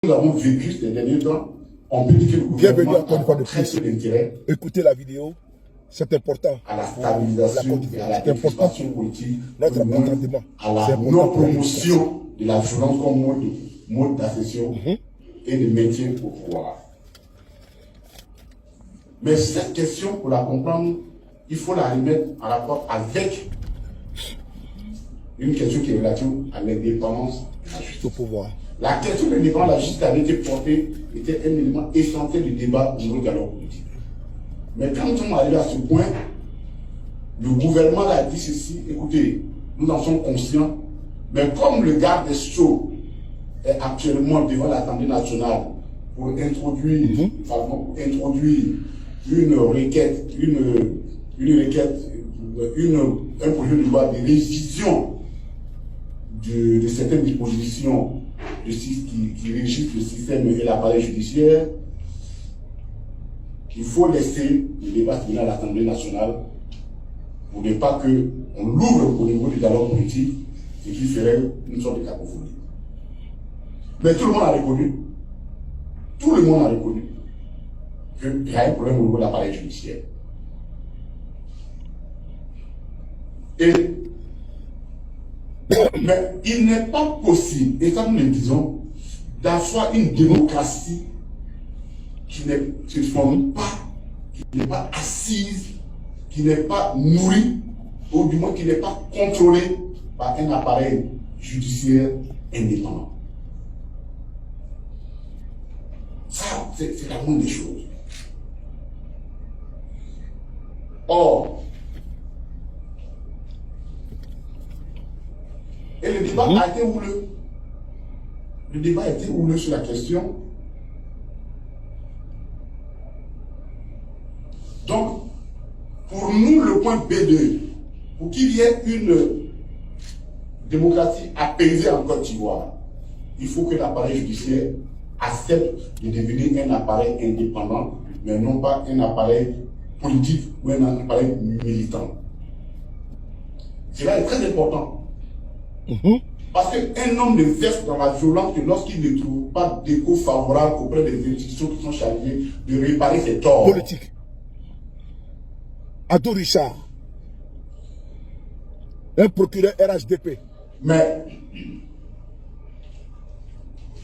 nous avons vécu ces derniers temps, on peut dire que le gouvernement encore une fois a très peu d'intérêt. Écoutez la vidéo, c'est important. À la stabilisation et à la crispation politique, à la non-promotion de la violence comme mode d'accession et de maintien au pouvoir. Mais cette question, pour la comprendre, il faut la remettre en rapport avec une question qui est relative à l'indépendance de la justice. Au pouvoir. La question de l'indépendance de la justice avait été portée, était un élément essentiel du débat au niveau du dialogue politique. Mais quand nous sommes arrivés à ce point, le gouvernement a dit ceci, écoutez, nous en sommes conscients, mais comme le garde des Sceaux est actuellement devant l'Assemblée nationale pour introduire, une requête, un projet de loi de révision de certaines dispositions qui régissent le système et l'appareil judiciaire, il faut laisser le débat finir à l'Assemblée nationale pour ne pas qu'on l'ouvre au niveau du dialogue politique, ce qui ferait une sorte de cacophonie. Mais tout le monde a reconnu, qu'il y a un problème au niveau de l'appareil judiciaire. Mais il n'est pas possible, et comme nous le disons, d'asseoir une démocratie qui ne se forme pas, qui n'est pas assise, qui n'est pas nourrie, ou du moins qui n'est pas contrôlée par un appareil judiciaire indépendant. Ça, c'est la moindre des choses. Or, et le débat a été houleux. Le débat a été houleux sur la question. Donc, pour nous, le point B2, pour qu'il y ait une démocratie apaisée en Côte d'Ivoire, il faut que l'appareil judiciaire accepte de devenir un appareil indépendant, mais non pas un appareil politique ou un appareil militant. Cela est très important. Parce qu'un homme ne verse dans la violence que lorsqu'il ne trouve pas d'écho favorable auprès des institutions qui sont chargées de réparer ses torts. Politique. Ado Richard, un procureur RHDP. Mais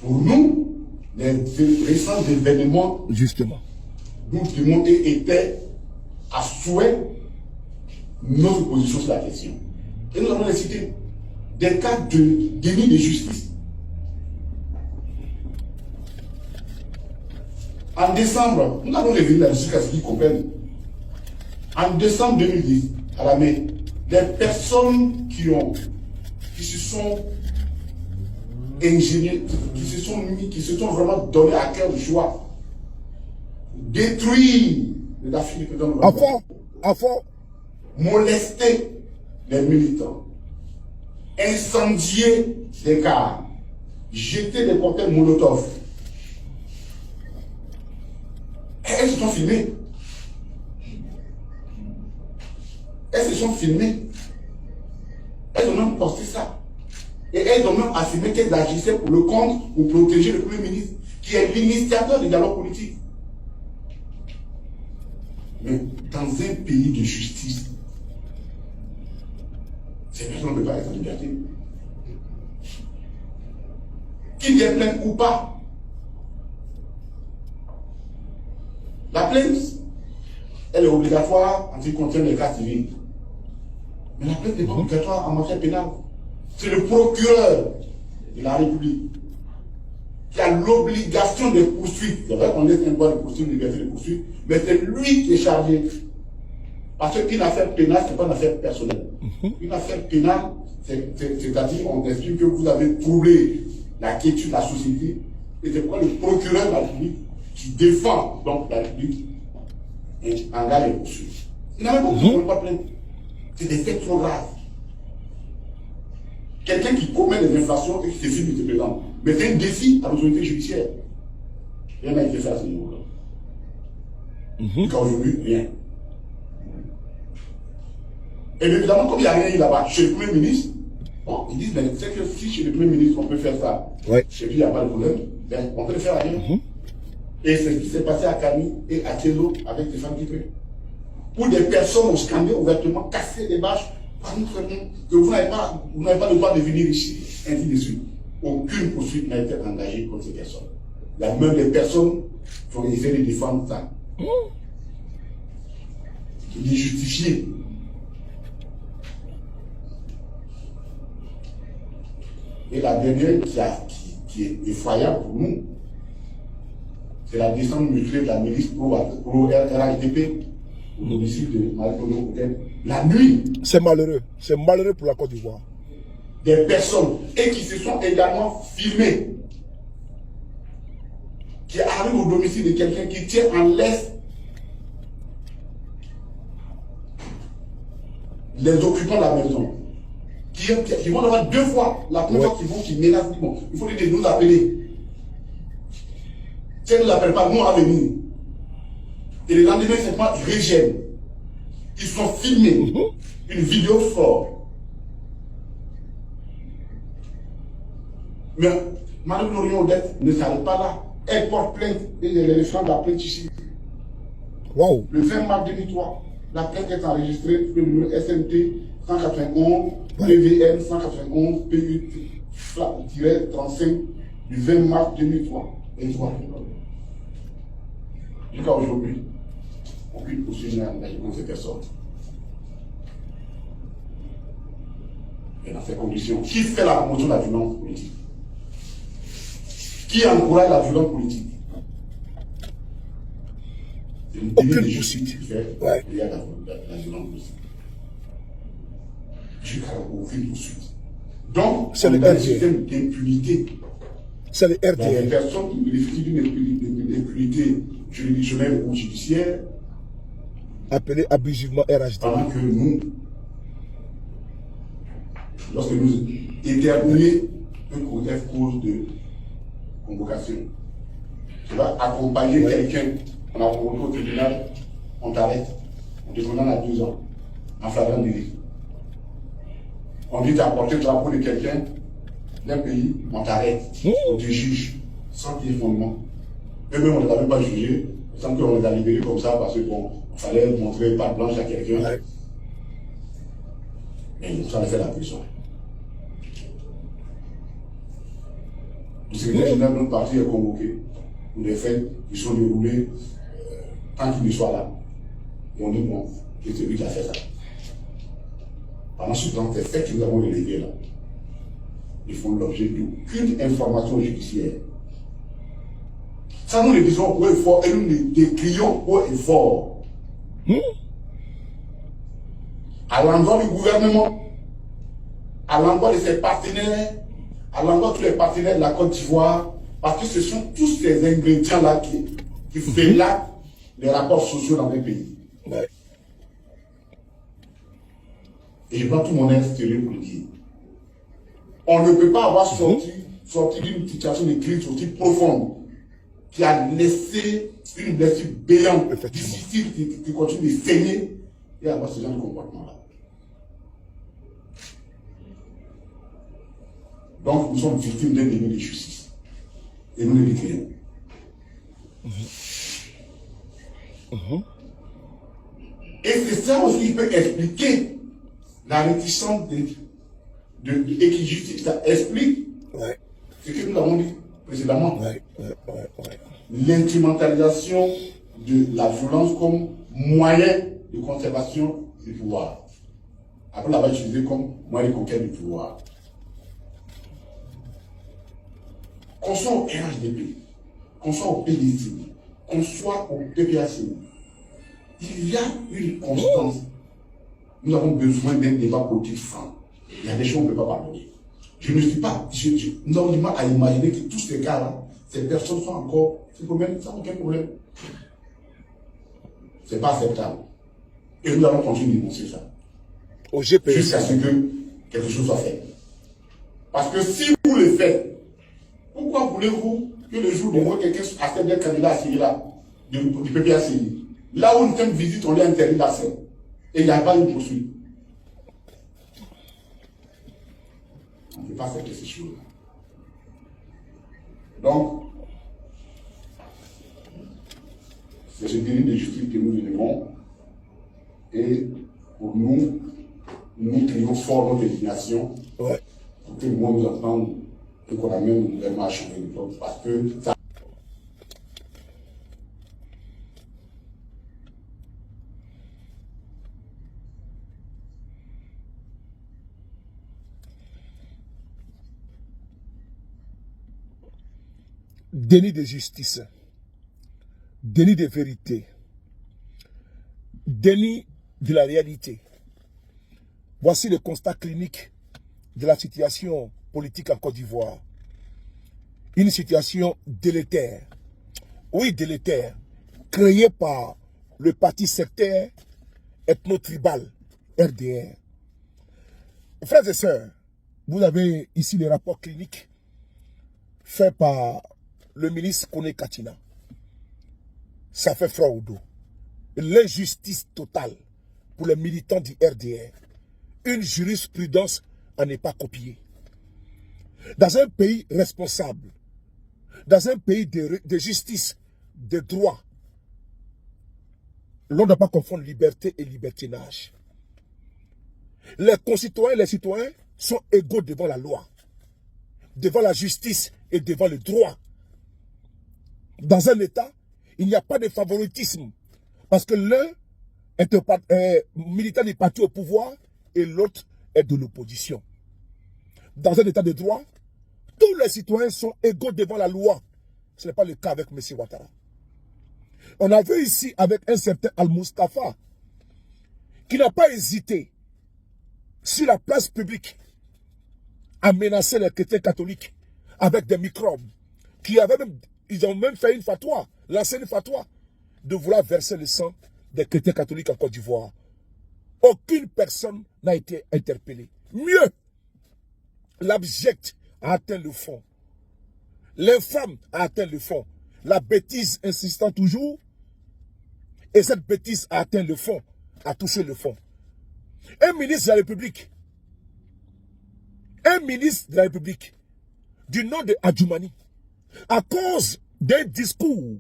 pour nous, les récents événements justement nous démontraient étaient à souhait notre position sur la question. Et nous avons cité des cas de déni de justice. En décembre, nous avons révélé la justice à ce qu'ils comprennent. En décembre 2010, à la mai, des personnes qui se sont ingéniées, qui se sont vraiment données à cœur du choix, détruire la fille du président de à fond, molester les militants, incendier des cars, jeter des cocktails Molotov. Elles se sont filmées. Elles se sont filmées. Elles ont même posté ça. Et elles ont même affirmé qu'elles agissaient pour le compte, pour protéger le Premier ministre, qui est l'initiateur du dialogue politique. Mais dans un pays de justice, ces personnes ne peuvent pas être en liberté. Qu'il y ait plainte ou pas. La plainte, elle est obligatoire en ce qui concerne les cas civils. Mais la plainte n'est pas obligatoire en matière pénale. C'est le procureur de la République qui a l'obligation de poursuivre. C'est vrai qu'on laisse un droit de poursuivre, une liberté de poursuivre, mais c'est lui qui est chargé. Parce qu'une affaire pénale, ce n'est pas une affaire personnelle. Une affaire pénale, c'est-à-dire on estime que vous avez troublé la quiétude de la société, et c'est pourquoi le procureur de la République qui défend donc la République engage les poursuites. Il n'a même pas besoin de pas plaindre. C'est des faits trop graves. Quelqu'un qui commet des infractions et qui se filme de présent. Mais c'est un défi à l'autorité judiciaire. Rien n'a été fait à ce niveau-là. Jusqu'à aujourd'hui, rien. Et évidemment, comme il n'y a rien eu là-bas, chez le Premier ministre, Bon, ils disent, mais c'est que si chez le Premier ministre, on peut faire ça, Ouais. chez lui, il n'y a pas de problème, ben, on peut le faire ailleurs. Et c'est ce qui s'est passé à Camille et à Thélo avec Stéphane Guipé. Où des personnes ont scandé ouvertement, cassé des bâches, par notre nom, que vous n'avez pas le droit de venir ici, ainsi de suite. Aucune poursuite n'a été engagée contre ces personnes. Il y a même des personnes qui ont essayé de défendre ça. De justifier. Et la dernière qui est effroyable pour nous, c'est la descente musclée de la milice pro RHDP au domicile de Marie-Claude. La nuit. C'est malheureux. C'est malheureux pour la Côte d'Ivoire. Des personnes et qui se sont également filmées, qui arrivent au domicile de quelqu'un qui tient en laisse les occupants de la maison, qui vont avoir 2 fois la première fois qui menacent. Bon, il faut dire de nous appeler. Si elle ne nous appelle pas, nous à venir. Et le lendemain, c'est pas ils reviennent. Ils sont filmés. Une vidéo sort. Mais Marie-Claude Odette ne s'arrête pas là. Elle porte plainte et les femmes la plainte ici. Waouh. Le 20 mars 2003, la plainte est enregistrée sur le numéro SMT 191 PVN 191 PU-35 du 20 mars 2003. Jusqu'à aujourd'hui, aucune poursuite n'a engagé contre ces personnes. Et dans ces conditions, qui fait la promotion de la violence politique? Qui encourage la violence politique? C'est une Aucune poursuite poursuite. qui fait Ouais. il y a la violence politique. Jusqu'à aucune poursuite. Donc, C'est on le est dans un RDR. système d'impunité. C'est le Il y a des RDR. personnes qui bénéficient d'une impunité juridictionnelle ou judiciaire, Appelé abusivement RHD. pendant que nous, lorsque nous éternuer une cause de convocation, tu vas accompagner quelqu'un, on a rencontré au tribunal, on t'arrête, on te condamne à 2 ans, en flagrant délit. On dit d'apporter le drapeau de quelqu'un d'un pays, on t'arrête, on te juge, sans qu'il y ait fondement. Eux-mêmes, on ne les avait pas jugés, sans qu'on les a libérés comme ça, parce que bon, il fallait montrer patte blanche à quelqu'un. Ouais. Mais ça a fait la prison. Le secrétaire général de notre parti est convoqué pour des faits qui sont déroulés tant qu'il ne soit là. Et on dit bon, c'est lui qui a fait ça. Pendant ce temps, ces faits que nous avons relevés là, ils font l'objet d'aucune information judiciaire. Ça, nous le disons haut et fort et nous le décrions haut et fort. À l'endroit du gouvernement, à l'endroit de ses partenaires, à l'endroit de tous les partenaires de la Côte d'Ivoire, parce que ce sont tous ces ingrédients-là qui font là les rapports sociaux dans les pays. Ouais. Et je prends tout mon air sérieux pour le dire. On ne peut pas avoir sorti d'une situation de crise aussi profonde qui a laissé une blessure béante, difficile, qui continue de saigner et avoir ce genre de comportement-là. Donc, nous sommes victimes d'un déni de justice. Et nous le décrions. Et c'est ça aussi qui peut expliquer la réticence et qui justifie, ça explique ce que nous avons dit précédemment. L'instrumentalisation de la violence comme moyen de conservation du pouvoir. Après l'avoir utilisé comme moyen de conquête du pouvoir. Qu'on soit au RHDP, qu'on soit au PDC, qu'on soit au PPAC, il y a une constance. Nous avons besoin d'un débat politique franc. Il y a des choses qu'on ne peut pas pardonner. Je ne suis pas, nous avons du mal à imaginer que tous ces cas-là, ces personnes sont encore, sans aucun problème. Ce n'est pas acceptable. Et nous allons continuer de dénoncer ça. Au GPS. Jusqu'à ce que quelque chose soit fait. Parce que si vous le faites, pourquoi voulez-vous que le jour où quelqu'un accepte d'être candidat à celui-là, du PPAC, là où une telle visite, on lui a interdit d'accès, et il n'y a pas eu de poursuite. On ne peut pas accepter ces choses-là. Donc, c'est ce délit de justice que nous élevons. Et pour nous, nous crions fort notre indignation. Ouais. Pour que le monde nous entende et qu'on amène le gouvernement à changer de peuple. Parce que ça. Déni de justice, déni de vérité, déni de la réalité. Voici le constat clinique de la situation politique en Côte d'Ivoire. Une situation délétère, oui délétère, créée par le parti sectaire ethno-tribal RDR. Frères et sœurs, vous avez ici les rapports cliniques faits par le ministre Kone Katina. Ça fait froid au dos. L'injustice totale pour les militants du RDR. Une jurisprudence à ne pas copier. Dans un pays responsable, dans un pays de justice, de droit, l'on ne doit pas confondre liberté et libertinage. Les concitoyens et les citoyens sont égaux devant la loi, devant la justice et devant le droit. Dans un État, il n'y a pas de favoritisme. Parce que l'un est militant du parti au pouvoir et l'autre est de l'opposition. Dans un État de droit, tous les citoyens sont égaux devant la loi. Ce n'est pas le cas avec M. Ouattara. On a vu ici avec un certain Al-Mustafa qui n'a pas hésité sur la place publique à menacer les chrétiens catholiques avec des microbes ils ont même fait une fatwa, lancé une fatwa de vouloir verser le sang des chrétiens catholiques en Côte d'Ivoire. Aucune personne n'a été interpellée. Mieux, l'abject a atteint le fond. L'infâme a atteint le fond. La bêtise insistant toujours. Et cette bêtise a atteint le fond, a touché le fond. Un ministre de la République, du nom de Adjoumani, à cause d'un discours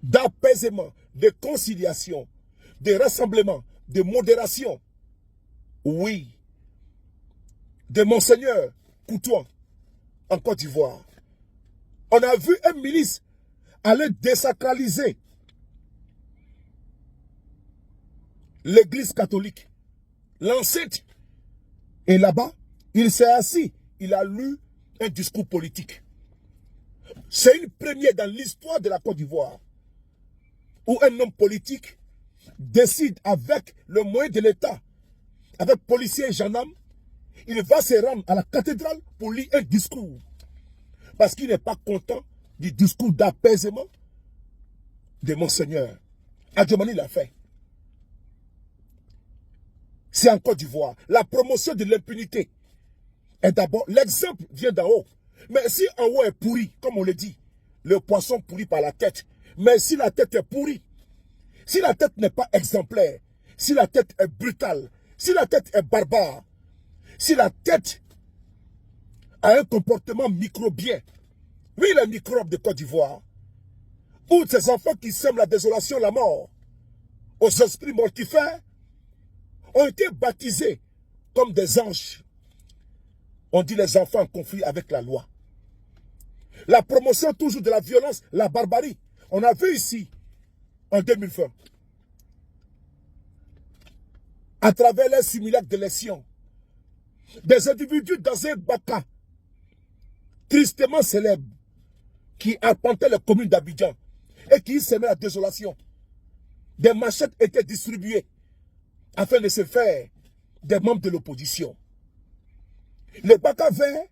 d'apaisement, de conciliation, de rassemblement, de modération, oui, de Monseigneur Coutouan en Côte d'Ivoire. On a vu un ministre aller désacraliser l'église catholique, l'ancêtre. Et là-bas, il s'est assis, il a lu un discours politique. C'est une première dans l'histoire de la Côte d'Ivoire où un homme politique décide avec le moyen de l'État, avec policiers et gendarmes, il va se rendre à la cathédrale pour lire un discours. Parce qu'il n'est pas content du discours d'apaisement de Monseigneur. Adjoumani l'a fait. C'est en Côte d'Ivoire. La promotion de l'impunité est d'abord, l'exemple vient d'en haut. Mais si en haut est pourri, comme on le dit, le poisson pourrit par la tête. Mais si la tête est pourrie, si la tête n'est pas exemplaire, si la tête est brutale, si la tête est barbare, si la tête a un comportement microbien, oui, les microbes de Côte d'Ivoire, ou ces enfants qui sèment la désolation, la mort, aux esprits mortifères, ont été baptisés comme des anges. On dit les enfants en conflit avec la loi. La promotion toujours de la violence, la barbarie. On a vu ici, en 2020, à travers les simulacres d'élection, des individus dans un baka, tristement célèbre, qui arpentaient les communes d'Abidjan et qui semaient la désolation. Des machettes étaient distribuées afin de se faire des membres de l'opposition. Le baka vert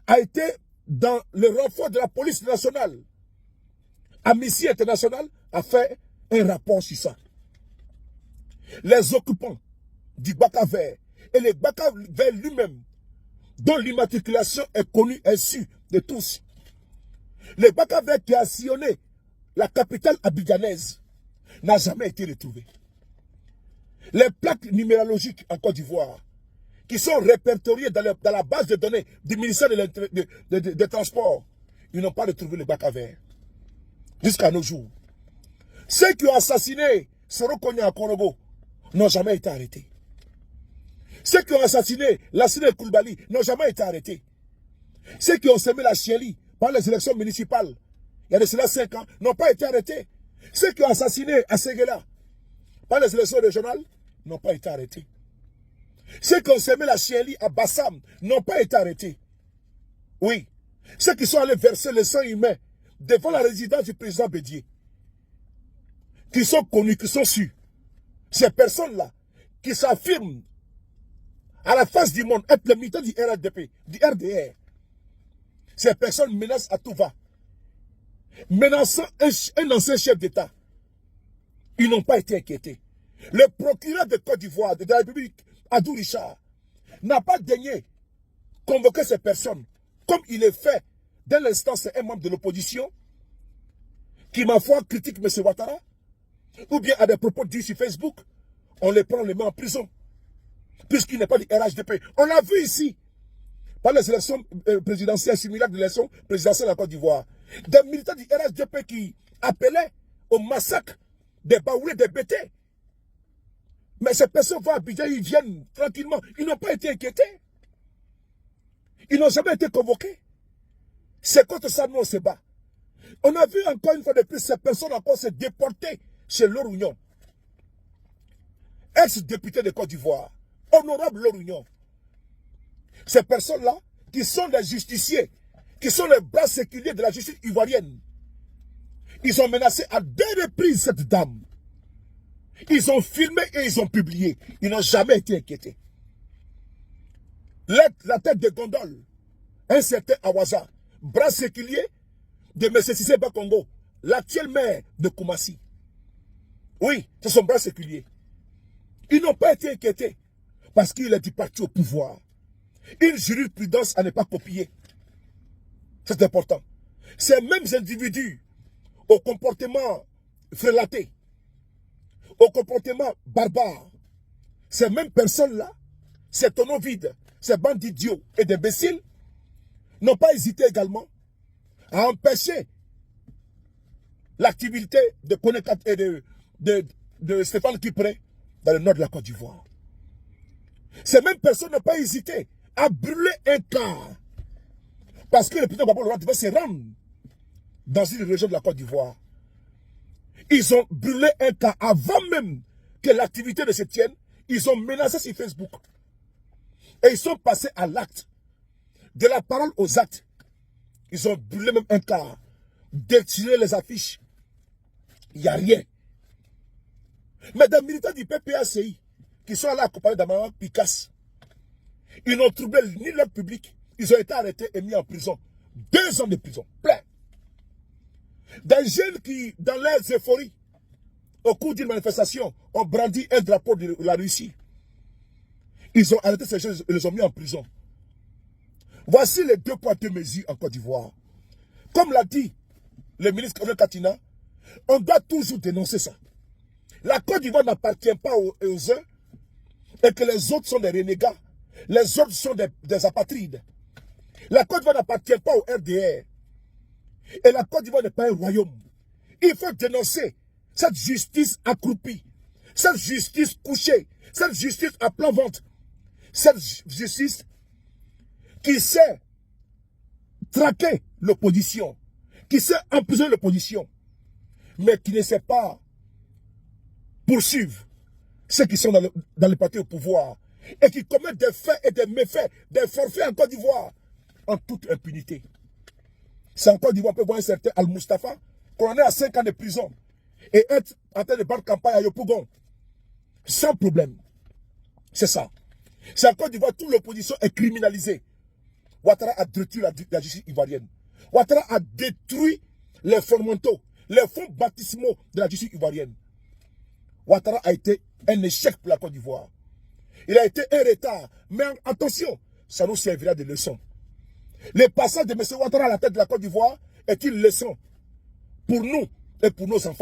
a été dans le renfort de la police nationale. Amnesty International a fait un rapport sur ça. Les occupants du baka vert et le baka vert lui-même, dont l'immatriculation est connue et sûre de tous. Le baka vert qui a sillonné la capitale abidjanaise n'a jamais été retrouvé. Les plaques numérologiques en Côte d'Ivoire qui sont répertoriés dans la base de données du ministère des Transports, ils n'ont pas retrouvé le bac à verre. Jusqu'à nos jours. Ceux qui ont assassiné Soro-Kogna à Korogo n'ont jamais été arrêtés. Ceux qui ont assassiné Lassine Koulibaly n'ont jamais été arrêtés. Ceux qui ont semé la chienlit par les élections municipales, il y a de cela 5 ans, n'ont pas été arrêtés. Ceux qui ont assassiné Asseguela par les élections régionales n'ont pas été arrêtés. Ceux qui ont semé la chienlit à Bassam n'ont pas été arrêtés. Oui. Ceux qui sont allés verser le sang humain devant la résidence du président Bédié, qui sont connus, qui sont sûrs. Ces personnes-là, qui s'affirment à la face du monde être le militant du RDP, du RDR, ces personnes menacent à tout va. Menaçant un ancien chef d'État. Ils n'ont pas été inquiétés. Le procureur de Côte d'Ivoire, de la République, Adou Richard, n'a pas daigné convoquer ces personnes, comme il est fait. Dès l'instant, c'est un membre de l'opposition qui, ma foi, critique M. Ouattara, ou bien a des propos dits sur Facebook, on les prend, on les met en prison, puisqu'il n'est pas du RHDP. On l'a vu ici, par les élections présidentielles, similaires de l'élection présidentielle en Côte d'Ivoire. Des militants du RHDP qui appelaient au massacre des Baoulés, des Bétés. Mais ces personnes vont à Abidjan, ils viennent tranquillement. Ils n'ont pas été inquiétés. Ils n'ont jamais été convoqués. C'est contre ça, nous, on se bat. On a vu encore une fois de plus ces personnes encore se déporter chez Lorounion. Ex-député de Côte d'Ivoire, honorable Lorounion. Ces personnes-là, qui sont des justiciers, qui sont les bras séculiers de la justice ivoirienne, ils ont menacé à 2 reprises cette dame. Ils ont filmé et ils ont publié. Ils n'ont jamais été inquiétés. La tête de gondole, un certain Awaza, bras séculier de M. Cissé Bakongo, l'actuel maire de Koumassi. Oui, c'est son bras séculier. Ils n'ont pas été inquiétés parce qu'il est du parti au pouvoir. Une jurisprudence à ne pas copier. C'est important. Ces mêmes individus au comportement frélaté, au comportement barbare, ces mêmes personnes-là, ces tonneaux vides, ces bandes d'idiots et d'imbéciles, n'ont pas hésité également à empêcher l'activité de Konekat et de Stéphane Kipré dans le nord de la Côte d'Ivoire. Ces mêmes personnes n'ont pas hésité à brûler un car parce que le président Gbagbo devait se rendre dans une région de la Côte d'Ivoire. Ils ont brûlé un car avant même que l'activité ne se tienne. Ils ont menacé sur Facebook. Et ils sont passés à l'acte. De la parole aux actes. Ils ont brûlé même un car. Détiré les affiches. Il n'y a rien. Mais des militants du PPACI qui sont allés accompagner d'Amara Picasse, ils n'ont troublé ni leur public. Ils ont été arrêtés et mis en prison. 2 ans de prison. Plein. Des jeunes qui, dans leurs euphories, au cours d'une manifestation, ont brandi un drapeau de la Russie. Ils ont arrêté ces jeunes et les ont mis en prison. Voici les 2 poids 2 mesures en Côte d'Ivoire. Comme l'a dit le ministre Colonel Katina, on doit toujours dénoncer ça. La Côte d'Ivoire n'appartient pas aux uns et que les autres sont des renégats. Les autres sont des apatrides. La Côte d'Ivoire n'appartient pas au RDR. Et la Côte d'Ivoire n'est pas un royaume. Il faut dénoncer cette justice accroupie, cette justice couchée, cette justice à plan ventre, cette justice qui sait traquer l'opposition, qui sait emprisonner l'opposition, mais qui ne sait pas poursuivre ceux qui sont dans le parti au pouvoir et qui commettent des faits et des méfaits, des forfaits en Côte d'Ivoire en toute impunité. C'est en Côte d'Ivoire, on peut voir un certain Al-Mustafa, condamné à 5 ans de prison et être en train de battre campagne à Yopougon. Sans problème. C'est ça. C'est en Côte d'Ivoire, toute l'opposition est criminalisée. Ouattara a détruit la justice ivoirienne. Ouattara a détruit les fondamentaux, les fonds baptismaux de la justice ivoirienne. Ouattara a été un échec pour la Côte d'Ivoire. Il a été un retard. Mais attention, ça nous servira de leçon. Le passage de M. Ouattara à la tête de la Côte d'Ivoire est une leçon pour nous et pour nos enfants.